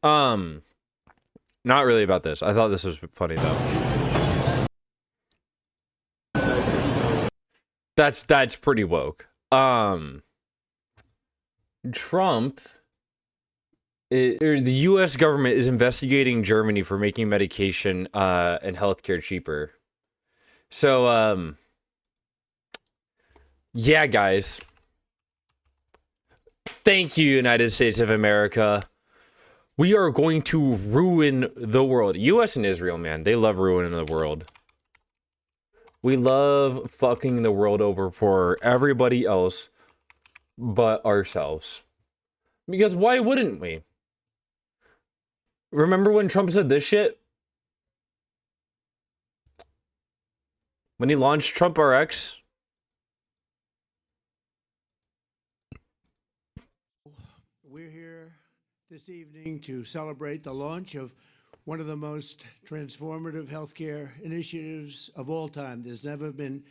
Not really about this. I thought this was funny though. That's pretty woke. Trump, or the U.S. government is investigating Germany for making medication and healthcare cheaper. So, yeah, guys. Thank you, United States of America. We are going to ruin the world. U.S. and Israel, man, they love ruining the world. We love fucking the world over for everybody else but ourselves. Because why wouldn't we? Remember when Trump said this shit? When he launched Trump RX? We're here this evening to celebrate the launch of one of the most transformative healthcare initiatives of all time. There's never been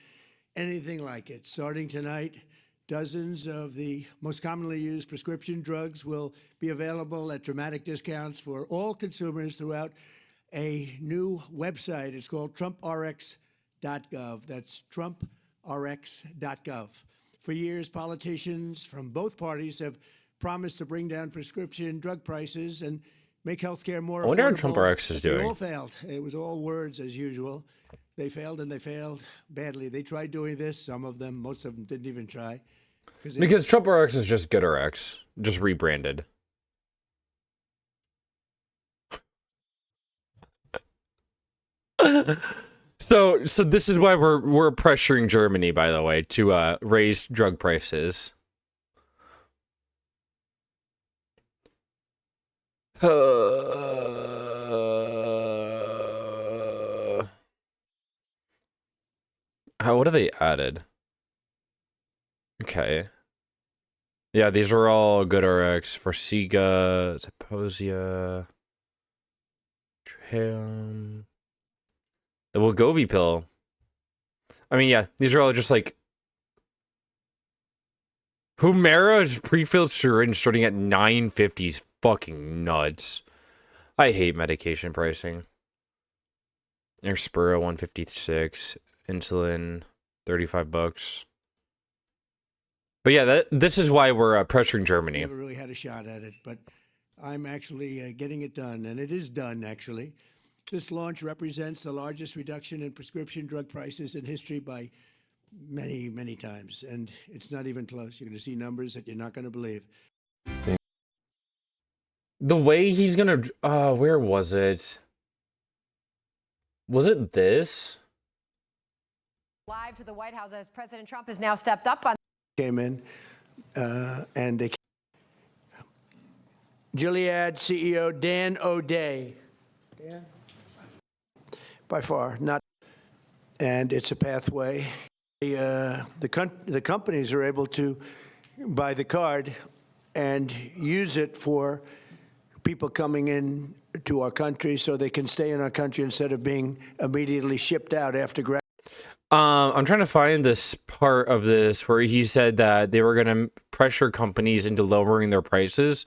anything like it. Starting tonight, dozens of the most commonly used prescription drugs will be available at dramatic discounts for all consumers throughout a new website. It's called TrumpRx.gov. That's TrumpRx.gov. For years, politicians from both parties have promised to bring down prescription drug prices and make healthcare more affordable. I wonder how Trump RX is doing. They all failed. It was all words as usual. They failed, and they failed badly. They tried doing this. Some of them, most of them didn't even try. Because Trump RX is just GoodRx, just rebranded. So this is why we're pressuring Germany, by the way, to raise drug prices. What have they added? Okay. Yeah, these are all GoodRx, Forxiga, Zeposia, Trium, the Wegovy pill. I mean, yeah, these are all just like Humira pre-filled syringe starting at $9.50 is fucking nuts. I hate medication pricing. Airspira $156, insulin $35. But yeah, this is why we're pressuring Germany. Never really had a shot at it, but I'm actually getting it done, and it is done, actually. This launch represents the largest reduction in prescription drug prices in history by many, many times, and it's not even close. You're going to see numbers that you're not going to believe. The way he's going to... where was it? Was it this? Live to the White House as President Trump has now stepped up on... Came in, and they... Gilead CEO Dan O'Day. Dan? By far, not... And it's a pathway. The companies are able to buy the card and use it for people coming in to our country so they can stay in our country instead of being immediately shipped out after graduation. I'm trying to find this part of this where he said that they were going to pressure companies into lowering their prices.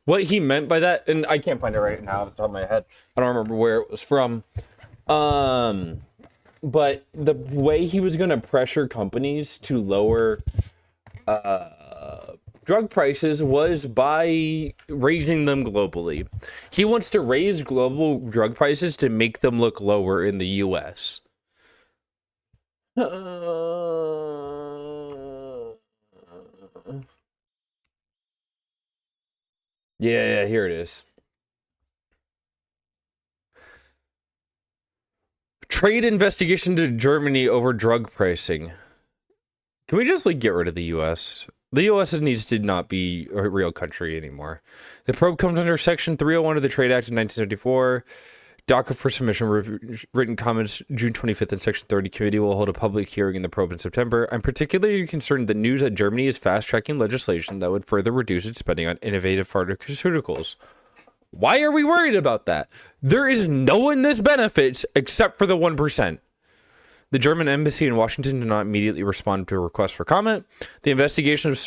What he meant by that, and I can't find it right now off the top of my head. I don't remember where it was from. But the way he was going to pressure companies to lower drug prices was by raising them globally. He wants to raise global drug prices to make them look lower in the U.S. Yeah, here it is. Trade investigation to Germany over drug pricing. Can we just like get rid of the U.S.? The U.S. needs to not be a real country anymore. The probe comes under Section 301 of the Trade Act of 1974. DACA for submission, written comments June 25th in Section 30. Committee will hold a public hearing in the probe in September. I'm particularly concerned that news that Germany is fast-tracking legislation that would further reduce its spending on innovative pharmaceuticals. Why are we worried about that? There is no one this benefits except for the 1%. The German embassy in Washington did not immediately respond to a request for comment. The investigation of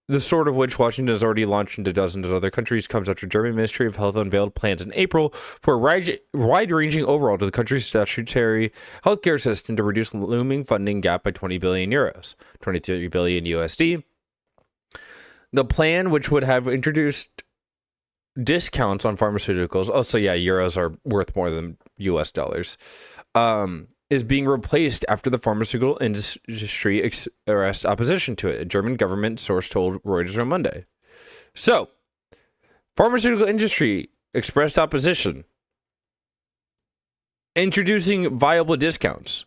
the sort of which Washington has already launched into dozens of other countries, comes after German Ministry of Health unveiled plans in April for a wide-ranging overhaul to the country's statutory healthcare system to reduce looming funding gap by 20 billion euros, 23 billion USD. The plan, which would have introduced discounts on pharmaceuticals, oh, so yeah, euros are worth more than US dollars, is being replaced after the pharmaceutical industry expressed opposition to it, a German government source told Reuters on Monday. So, pharmaceutical industry expressed opposition, introducing viable discounts.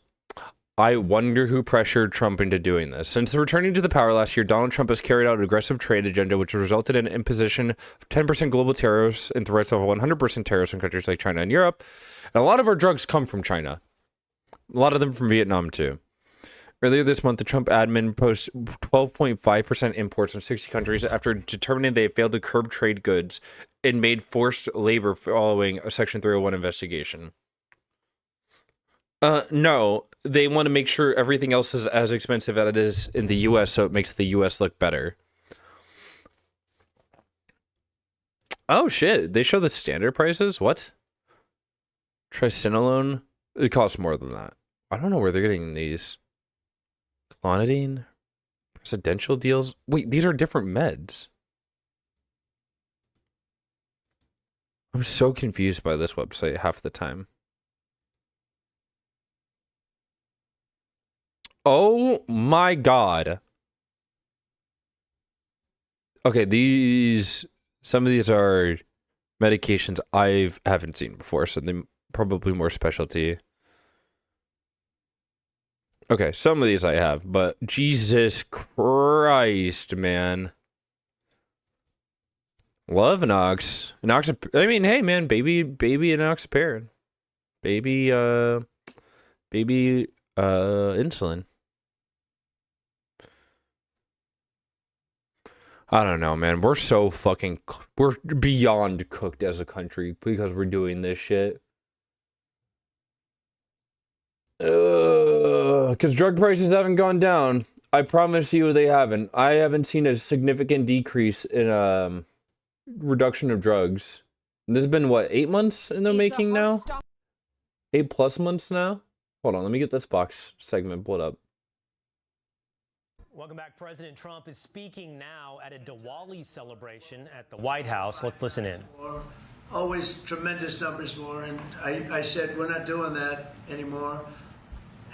I wonder who pressured Trump into doing this. Since returning to the power last year, Donald Trump has carried out an aggressive trade agenda, which resulted in an imposition of 10% global tariffs and threats of 100% tariffs in countries like China and Europe. And a lot of our drugs come from China. A lot of them from Vietnam, too. Earlier this month, the Trump admin posted 12.5% imports from 60 countries after determining they had failed to curb trade goods and made forced labor following a Section 301 investigation. No, they want to make sure everything else is as expensive as it is in the U.S., so it makes the U.S. look better. Oh, shit. They show the standard prices? What? Tricinolone? It costs more than that. I don't know where they're getting these. Clonidine? Presidential deals? Wait, these are different meds. I'm so confused by this website half the time. Oh my god. Okay, some of these are medications I haven't seen before, so they're probably more specialty. Okay, some of these I have, but Jesus Christ, man. Love Enox. I mean, hey man, baby enoxaparin. Baby insulin. I don't know, man. We're beyond cooked as a country because we're doing this shit. Because drug prices haven't gone down. I promise you they haven't. I haven't seen a significant decrease in reduction of drugs. And this has been, what, 8 months in the making now? 8+ months now? Hold on, let me get this box segment pulled up. Welcome back. President Trump is speaking now at a Diwali celebration at the White House. Let's listen in. Always tremendous numbers more, and I said we're not doing that anymore.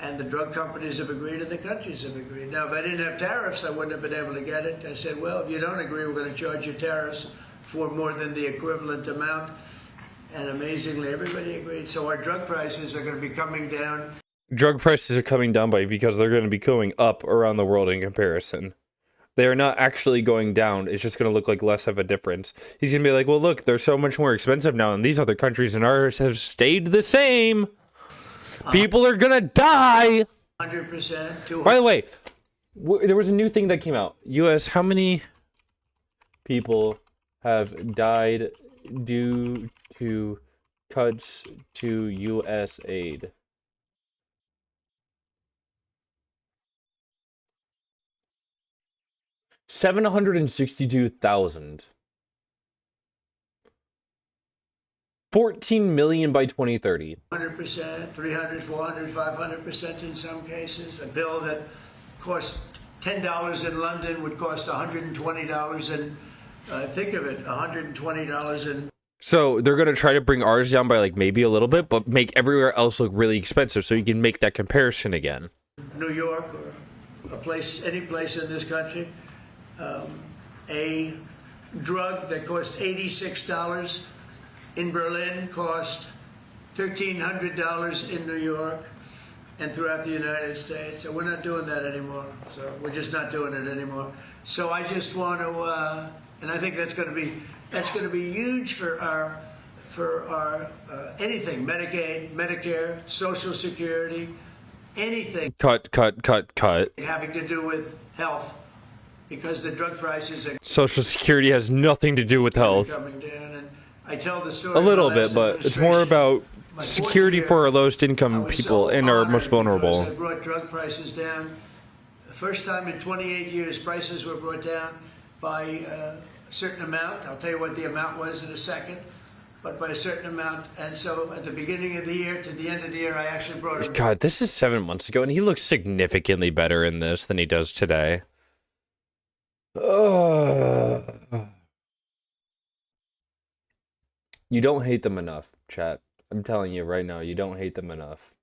And the drug companies have agreed and the countries have agreed. Now, if I didn't have tariffs, I wouldn't have been able to get it. I said, well, if you don't agree, we're going to charge you tariffs for more than the equivalent amount. And amazingly, everybody agreed. So our drug prices are going to be coming down. Drug prices are coming down because they're going to be going up around the world in comparison. They are not actually going down. It's just going to look like less of a difference. He's going to be like, well, look, they're so much more expensive now, and these other countries and ours have stayed the same. People are going to die. 100%. By the way, there was a new thing that came out. U.S., how many people have died due to cuts to U.S. aid? $762,000. 14 million by 2030. 100%, 300, 400, 500% in some cases. A bill that cost $10 in London would cost $120 in, think of it, $120 in. So they're going to try to bring ours down by like maybe a little bit, but make everywhere else look really expensive so you can make that comparison again. New York or any place in this country, a drug that cost $86 in Berlin cost $1,300 in New York and throughout the United States. So we're not doing that anymore. So we're just not doing it anymore. So I just want to, and I think that's going to be huge for our anything, Medicaid, Medicare, Social Security, anything. Cut. Having to do with health, because the drug prices are. Social Security has nothing to do with health. Coming down, and I tell the story. A little bit, but it's more about security for our lowest income people and our most vulnerable. I brought drug prices down. The first time in 28 years, prices were brought down. by a certain amount. I'll tell you what the amount was in a second, but by a certain amount. And so at the beginning of the year to the end of the year, I actually brought him. God, this is 7 months ago, and he looks significantly better in this than he does today. You don't hate them enough, chat. I'm telling you right now, you don't hate them enough.